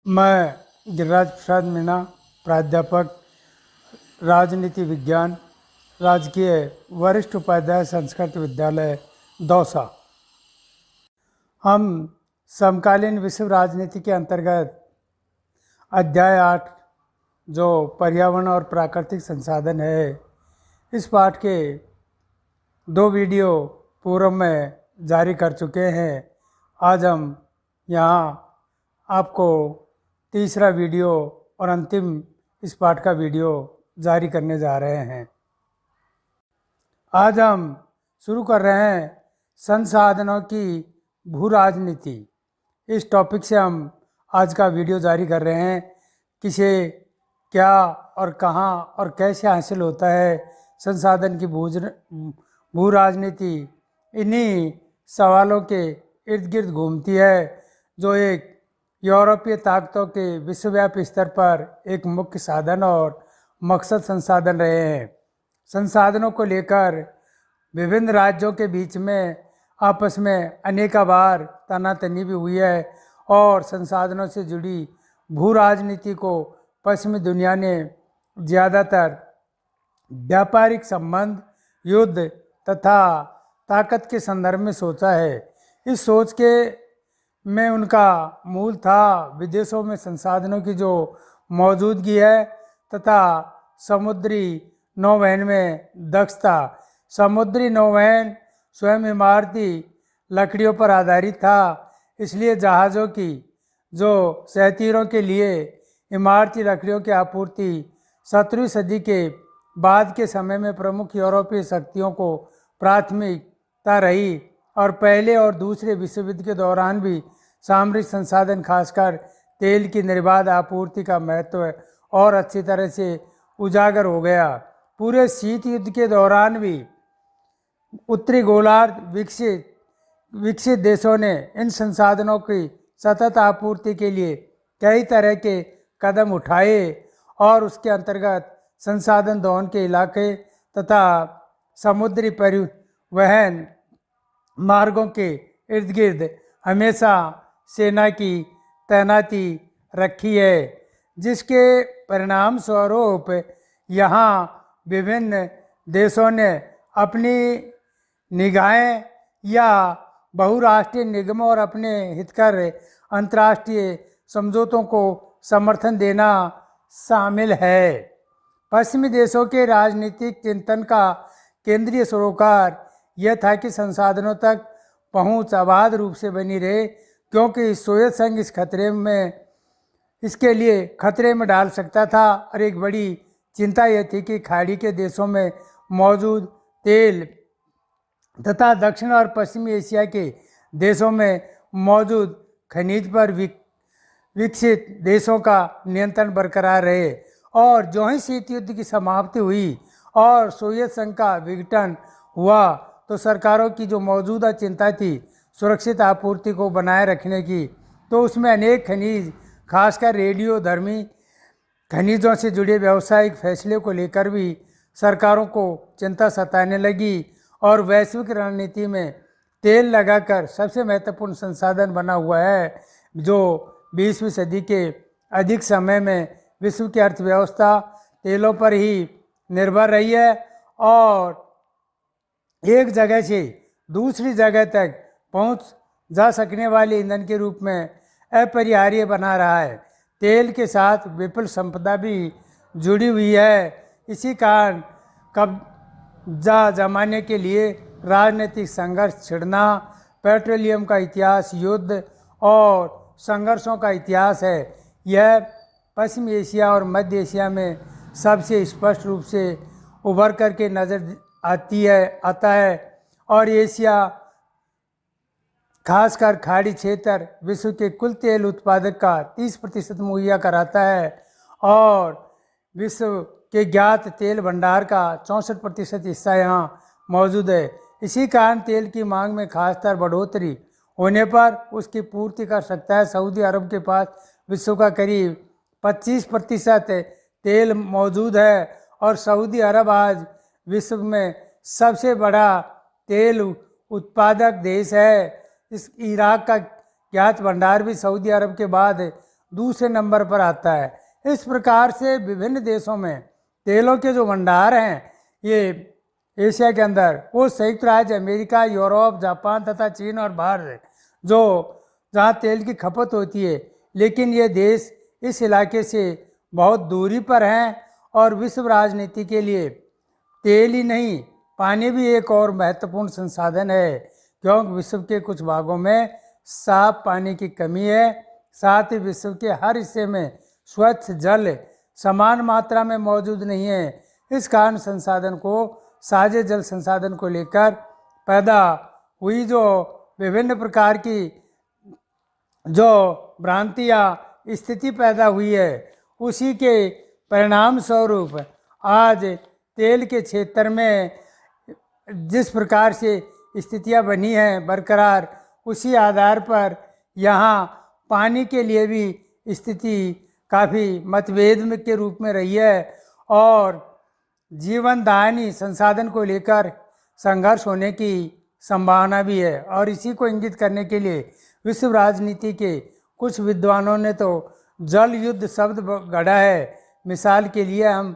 मैं गिरिराज प्रसाद मीणा, प्राध्यापक राजनीति विज्ञान, राजकीय वरिष्ठ उपाध्याय संस्कृत विद्यालय दौसा। हम समकालीन विश्व राजनीति के अंतर्गत अध्याय 8 जो पर्यावरण और प्राकृतिक संसाधन है, इस पाठ के 2 वीडियो पूर्व में जारी कर चुके हैं। आज हम यहाँ आपको तीसरा वीडियो और अंतिम इस पाठ का वीडियो जारी करने जा रहे हैं। आज हम शुरू कर रहे हैं संसाधनों की भू राजनीति। इस टॉपिक से हम आज का वीडियो जारी कर रहे हैं। किसे क्या और कहाँ और कैसे हासिल होता है संसाधन की भू राजनीति, इन्हीं सवालों के इर्द गिर्द घूमती है, जो एक यूरोपीय ताकतों के विश्वव्यापी स्तर पर एक मुख्य साधन और मकसद संसाधन रहे हैं। संसाधनों को लेकर विभिन्न राज्यों के बीच में आपस में अनेका बार तनातनी भी हुई है और संसाधनों से जुड़ी भू राजनीति को पश्चिमी दुनिया ने ज़्यादातर व्यापारिक संबंध, युद्ध तथा ताकत के संदर्भ में सोचा है। इस सोच के में उनका मूल था विदेशों में संसाधनों की जो मौजूदगी है तथा समुद्री नौवहन में दक्षता। समुद्री नौवहन स्वयं इमारती लकड़ियों पर आधारित था, इसलिए जहाज़ों की जो सहतीरों के लिए इमारती लकड़ियों की आपूर्ति 17वीं सदी के बाद के समय में प्रमुख यूरोपीय शक्तियों को प्राथमिकता रही और पहले और दूसरे विश्व युद्ध के दौरान भी सामरिक संसाधन, खासकर तेल की निर्बाध आपूर्ति का महत्व और अच्छी तरह से उजागर हो गया। पूरे शीत युद्ध के दौरान भी उत्तरी गोलार्ध विकसित देशों ने इन संसाधनों की सतत आपूर्ति के लिए कई तरह के कदम उठाए और उसके अंतर्गत संसाधन दोहन के इलाके तथा समुद्री परिवहन मार्गों के इर्द गिर्द हमेशा सेना की तैनाती रखी है, जिसके परिणाम स्वरूप यहाँ विभिन्न देशों ने अपनी निगाहें या बहुराष्ट्रीय निगमों और अपने हितकर अंतर्राष्ट्रीय समझौतों को समर्थन देना शामिल है। पश्चिमी देशों के राजनीतिक चिंतन का केंद्रीय सरोकार यह था कि संसाधनों तक पहुंच अबाध रूप से बनी रहे, क्योंकि सोवियत संघ इसके लिए खतरे में डाल सकता था। और एक बड़ी चिंता यह थी कि खाड़ी के देशों में मौजूद तेल तथा दक्षिण और पश्चिमी एशिया के देशों में मौजूद खनिज पर विकसित देशों का नियंत्रण बरकरार रहे। और जो ही शीत युद्ध की समाप्ति हुई और सोवियत संघ का विघटन हुआ, तो सरकारों की जो मौजूदा चिंता थी सुरक्षित आपूर्ति को बनाए रखने की, तो उसमें अनेक खनिज, खासकर रेडियोधर्मी खनिजों से जुड़े व्यावसायिक फैसले को लेकर भी सरकारों को चिंता सताने लगी। और वैश्विक रणनीति में तेल लगाकर सबसे महत्वपूर्ण संसाधन बना हुआ है, जो 20वीं सदी के अधिक समय में विश्व की अर्थव्यवस्था तेलों पर ही निर्भर रही है और एक जगह से दूसरी जगह तक पहुंच जा सकने वाले ईंधन के रूप में अपरिहार्य बना रहा है। तेल के साथ विपुल संपदा भी जुड़ी हुई है। इसी कारण कब्जा जमाने के लिए राजनीतिक संघर्ष छिड़ना, पेट्रोलियम का इतिहास, युद्ध और संघर्षों का इतिहास है। यह पश्चिमी एशिया और मध्य एशिया में सबसे स्पष्ट रूप से उभर करके नज़र आता है। और एशिया, खासकर खाड़ी क्षेत्र, विश्व के कुल तेल उत्पादक का 30% मुहैया कराता है और विश्व के ज्ञात तेल भंडार का 64% हिस्सा यहाँ मौजूद है। इसी कारण तेल की मांग में खासतर बढ़ोतरी होने पर उसकी पूर्ति कर सकता है। सऊदी अरब के पास विश्व का करीब 25% तेल मौजूद है और सऊदी अरब आज विश्व में सबसे बड़ा तेल उत्पादक देश है। इस इराक का ज्ञात भंडार भी सऊदी अरब के बाद दूसरे नंबर पर आता है। इस प्रकार से विभिन्न देशों में तेलों के जो भंडार हैं ये एशिया के अंदर, वो संयुक्त राज्य अमेरिका, यूरोप, जापान तथा चीन और भारत जो जहाँ तेल की खपत होती है, लेकिन ये देश इस इलाके से बहुत दूरी पर हैं और विश्व राजनीति के लिए तेल ही नहीं, पानी भी एक और महत्वपूर्ण संसाधन है, क्योंकि विश्व के कुछ भागों में साफ पानी की कमी है। साथ ही विश्व के हर हिस्से में स्वच्छ जल समान मात्रा में मौजूद नहीं है। इस कारण संसाधन को साझे जल संसाधन को लेकर पैदा हुई जो विभिन्न प्रकार की जो भ्रांति या स्थिति पैदा हुई है, उसी के परिणाम स्वरूप आज तेल के क्षेत्र में जिस प्रकार से स्थितियां बनी हैं बरकरार, उसी आधार पर यहाँ पानी के लिए भी स्थिति काफ़ी मतभेद में के रूप में रही है और जीवनदायिनी संसाधन को लेकर संघर्ष होने की संभावना भी है। और इसी को इंगित करने के लिए विश्व राजनीति के कुछ विद्वानों ने तो जल युद्ध शब्द गढ़ा है। मिसाल के लिए हम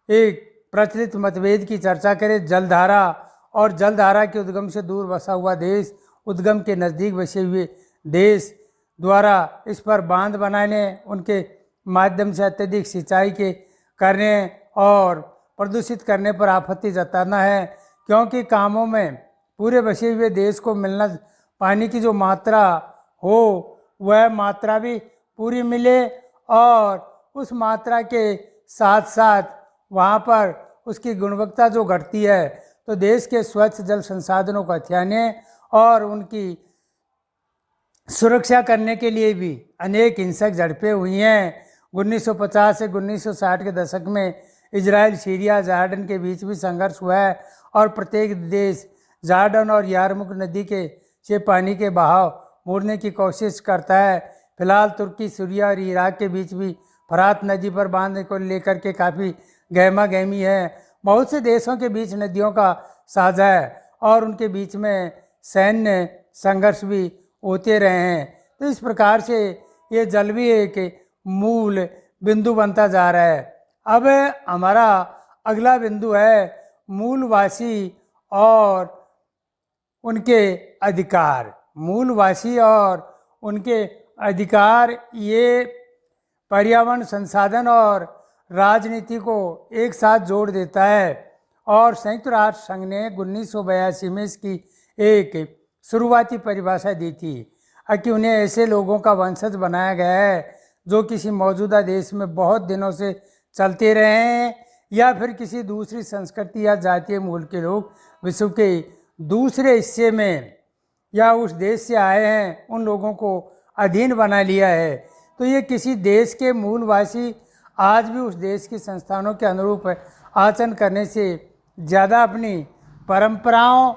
एक प्रचलित मतभेद की चर्चा करें, जलधारा और जलधारा के उद्गम से दूर बसा हुआ देश, उद्गम के नज़दीक बसे हुए देश द्वारा इस पर बांध बनाने, उनके माध्यम से अत्यधिक सिंचाई के करने और प्रदूषित करने पर आपत्ति जताना है, क्योंकि कामों में पूरे बसे हुए देश को मिलना पानी की जो मात्रा हो वह मात्रा भी पूरी मिले और उस मात्रा के साथ साथ वहाँ पर उसकी गुणवत्ता जो घटती है, तो देश के स्वच्छ जल संसाधनों को हथियाने और उनकी सुरक्षा करने के लिए भी अनेक हिंसक झड़पें हुई हैं। 1950 से 1960 के दशक में इजराइल, सीरिया, जॉर्डन के बीच भी संघर्ष हुआ है और प्रत्येक देश जॉर्डन और यारमुक नदी के से पानी के बहाव मोड़ने की कोशिश करता है। फिलहाल तुर्की, सीरिया और इराक के बीच भी फरात नदी पर बांध को लेकर के काफ़ी गहमा गहमी है। बहुत से देशों के बीच नदियों का साझा है और उनके बीच में सैन्य संघर्ष भी होते रहे हैं। तो इस प्रकार से ये जल भी एक मूल बिंदु बनता जा रहा है। अब हमारा अगला बिंदु है मूलवासी और उनके अधिकार। मूलवासी और उनके अधिकार ये पर्यावरण, संसाधन और राजनीति को एक साथ जोड़ देता है और संयुक्त राष्ट्र संघ ने 1982 में इसकी एक शुरुआती परिभाषा दी थी कि उन्हें ऐसे लोगों का वंशज बनाया गया है जो किसी मौजूदा देश में बहुत दिनों से चलते रहे हैं या फिर किसी दूसरी संस्कृति या जातीय मूल के लोग विश्व के दूसरे हिस्से में या उस देश से आए हैं, उन लोगों को अधीन बना लिया है। तो ये किसी देश के मूलवासी आज भी उस देश के संस्थानों के अनुरूप आचरण करने से ज़्यादा अपनी परंपराओं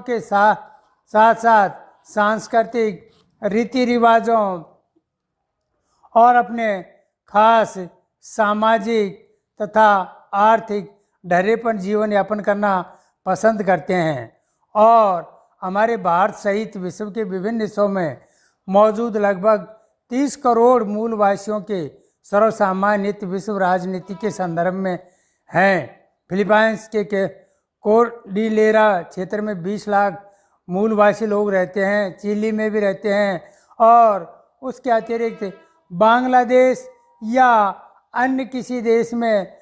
के साथ साथ सांस्कृतिक रीति रिवाजों और अपने खास सामाजिक तथा आर्थिक ढर्रे पर जीवन यापन करना पसंद करते हैं। और हमारे भारत सहित विश्व के विभिन्न हिस्सों में मौजूद लगभग 30 करोड़ मूलवासियों के सर्वसामान्य विश्व राजनीति के संदर्भ में हैं। फिलीपाइंस के कोर्डिलेरा क्षेत्र में 20 लाख मूलवासी लोग रहते हैं, चिली में भी रहते हैं और उसके अतिरिक्त बांग्लादेश या अन्य किसी देश में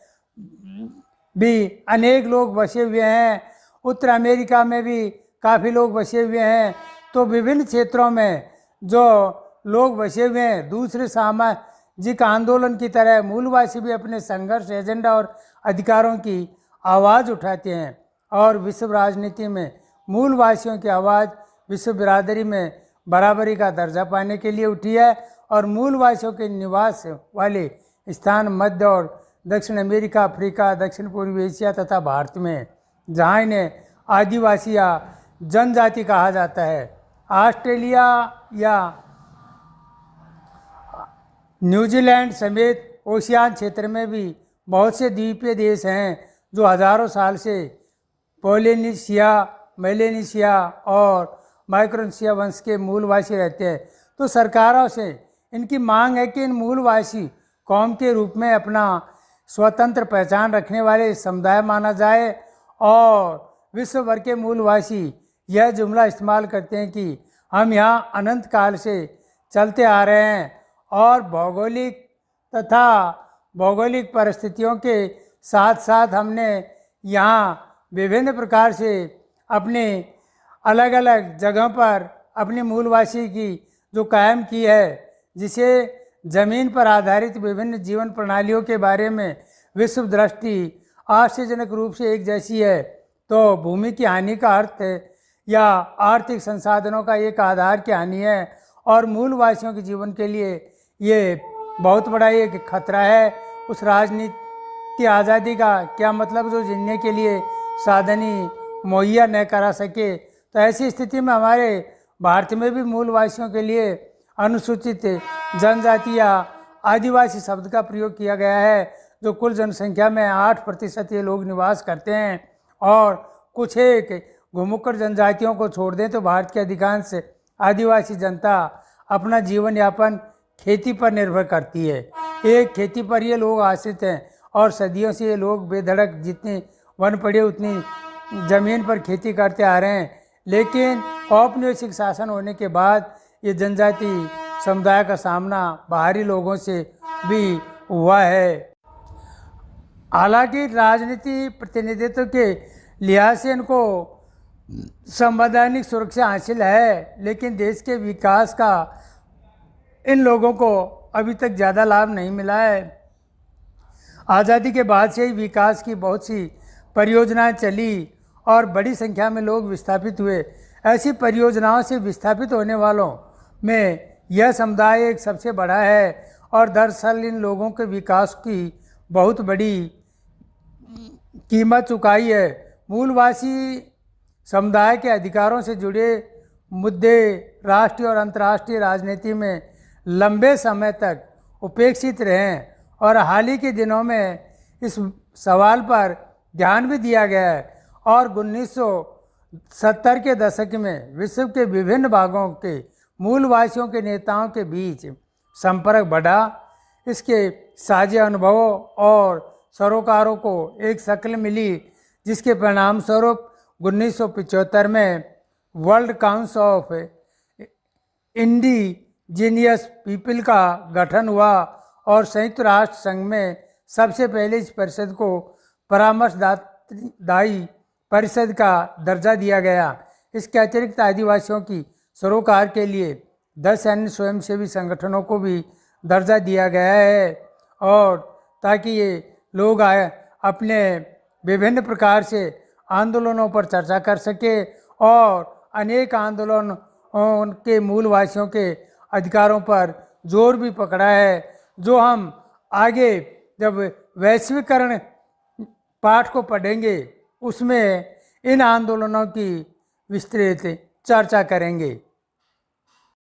भी अनेक लोग बसे हुए हैं। उत्तर अमेरिका में भी काफ़ी लोग बसे हुए हैं। तो विभिन्न क्षेत्रों में जो लोग बसे हुए हैं, दूसरे सामाजिक आंदोलन की तरह मूलवासी भी अपने संघर्ष, एजेंडा और अधिकारों की आवाज़ उठाते हैं और विश्व राजनीति में मूलवासियों की आवाज़ विश्व बिरादरी में बराबरी का दर्जा पाने के लिए उठी है और मूलवासियों के निवास वाले स्थान मध्य और दक्षिण अमेरिका, अफ्रीका, दक्षिण पूर्वी एशिया तथा भारत में, जहाँ इन्हें आदिवासी या जनजाति कहा जाता है। ऑस्ट्रेलिया या न्यूजीलैंड समेत ओशियान क्षेत्र में भी बहुत से द्वीपीय देश हैं जो हजारों साल से पोलिनेशिया, मेलेनेशिया और माइक्रोनेशिया वंश के मूलवासी रहते हैं। तो सरकारों से इनकी मांग है कि इन मूलवासी कौम के रूप में अपना स्वतंत्र पहचान रखने वाले समुदाय माना जाए। और विश्व भर के मूलवासी यह जुमला इस्तेमाल करते हैं कि हम यहाँ अनंत काल से चलते आ रहे हैं और भौगोलिक परिस्थितियों के साथ साथ हमने यहाँ विभिन्न प्रकार से अपने अलग अलग जगहों पर अपनी मूलवासी की जो कायम की है, जिसे जमीन पर आधारित विभिन्न जीवन प्रणालियों के बारे में विश्व दृष्टि आश्चर्यजनक रूप से एक जैसी है। तो भूमि की हानि का अर्थ या आर्थिक संसाधनों का एक आधार की हानि है और मूलवासियों के जीवन के लिए ये बहुत बड़ा एक खतरा है। उस राजनीति आज़ादी का क्या मतलब जो जीने के लिए साधन ही मुहैया न करा सके। तो ऐसी स्थिति में हमारे भारत में भी मूलवासियों के लिए अनुसूचित जनजाति या आदिवासी शब्द का प्रयोग किया गया है, जो कुल जनसंख्या में 8% ये लोग निवास करते हैं। और कुछ एक घुमुक्कड़ जनजातियों को छोड़ दें तो भारत की अधिकांश आदिवासी जनता अपना जीवन यापन खेती पर निर्भर करती है। एक खेती पर ये लोग आश्रित हैं और सदियों से ये लोग बेधड़क जितनी वन पड़े उतनी ज़मीन पर खेती करते आ रहे हैं। लेकिन औपनिवेशिक शासन होने के बाद ये जनजाति समुदाय का सामना बाहरी लोगों से भी हुआ है। हालांकि राजनीति प्रतिनिधित्व के लिहाज से इनको संवैधानिक सुरक्षा हासिल है, लेकिन देश के विकास का इन लोगों को अभी तक ज़्यादा लाभ नहीं मिला है। आज़ादी के बाद से ही विकास की बहुत सी परियोजनाएं चली और बड़ी संख्या में लोग विस्थापित हुए। ऐसी परियोजनाओं से विस्थापित होने वालों में यह समुदाय एक सबसे बड़ा है और दरअसल इन लोगों के विकास की बहुत बड़ी कीमत चुकाई है। मूलवासी समुदाय के अधिकारों से जुड़े मुद्दे राष्ट्रीय और अंतर्राष्ट्रीय राजनीति में लंबे समय तक उपेक्षित रहे हैं और हाल ही के दिनों में इस सवाल पर ध्यान भी दिया गया है। और 1970 के दशक में विश्व के विभिन्न भागों के मूलवासियों के नेताओं के बीच संपर्क बढ़ा। इसके साझे अनुभवों और सरोकारों को एक शक्ल मिली, जिसके परिणाम स्वरूप 1975 में world council of indigenous people का गठन हुआ और संयुक्त राष्ट्र संघ में सबसे पहले इस परिषद को परामर्शदायी परिषद का दर्जा दिया गया। इसके अतिरिक्त आदिवासियों की सरोकार के लिए 10 अन्य स्वयंसेवी संगठनों को भी दर्जा दिया गया है और ताकि ये लोग अपने विभिन्न प्रकार से आंदोलनों पर चर्चा कर सके और अनेक आंदोलन उनके मूलवासियों के अधिकारों पर जोर भी पकड़ा है, जो हम आगे जब वैश्वीकरण पाठ को पढ़ेंगे उसमें इन आंदोलनों की विस्तृत चर्चा करेंगे।